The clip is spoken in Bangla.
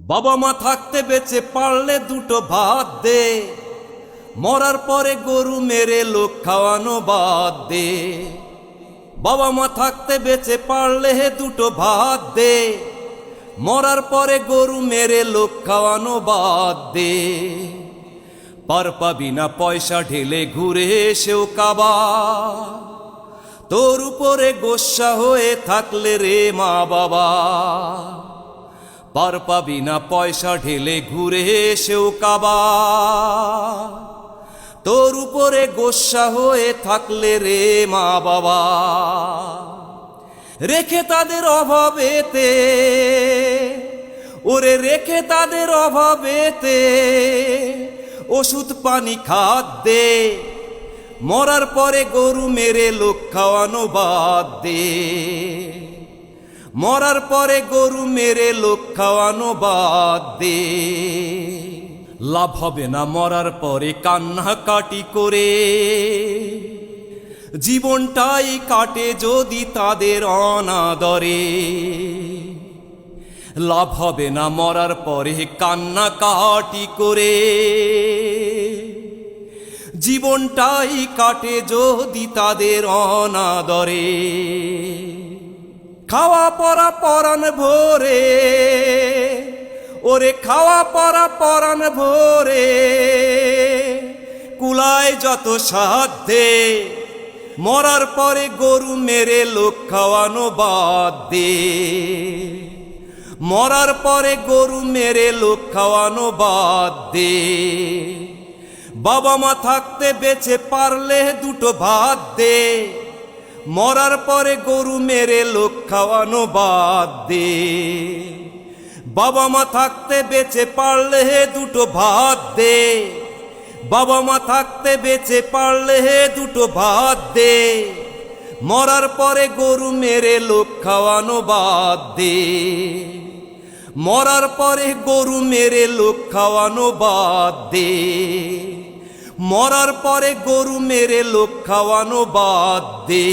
বাবা মা থাকতে বেঁচে পারলে দুটো ভাত দে, মরার পরে গরু মেরে লোক খাওয়ানো বাদ দে। বাবা মা থাকতে বেঁচে পারলে দুটো ভাত দে, মরার পরে গরু মেরে লোক খাওয়ানো বাদ দে। পার পাবি না পয়সা ঢেলে ঘুরে এসেও কাবা, তোর উপরে গোস্বা হয়ে থাকলে রে মা বাবা। পার পাবি না পয়সা ঢেলে ঘুরে এসেও কাবা, তোর উপরে গোস্বা হয়ে থাকলে রে মা বাবা। রেখে তাদের অভাবেতে, ওরে রেখে তাদের অভাবেতে ওষুধ পানি খাদ্যে, মরার পরে গরু মেরে লোক খাওয়ানো বাদ দে। মরার পরে গরু মেরে লোক খাওয়ানো বাদ দে। লাভ হবে না মরার পরে কান্নাকাটি করে, জীবনটাই কাটে যদি তাদের অনাদরে। লাভ হবে না মরার পরে কান্নাকাটি করে, জীবনটাই কাটে যদি তাদের অনাদরে। খাওয়া পরা পরাণ ভোরে, ওরে খাওয়া পরা পরাণ ভোরে কুলায় যত সাধ্যে, মরার পরে গরু মেরে লোক খাওয়ানো বাদ দে। মরার পরে গরু মেরে লোক খাওয়ানো বাদ দে। বাবা মা থাকতে বেঁচে পারলে দুটো ভাত দে, মরার পরে গরু মেরে লোক খাওয়ানো বাদ দে। বাবা মা থাকতে বেঁচে পারলে দুটো ভাত দে, বাবা মা থাকতে বেঁচে পারলে দুটো ভাত দে, মরার পরে গরু মেরে লোক খাওয়ানো বাদ দে। মরার পরে গরু মেরে লোক খাওয়ানো বাদ দে। মরার পরে গরু মেরে লোক খাওয়ানো বাদ দে।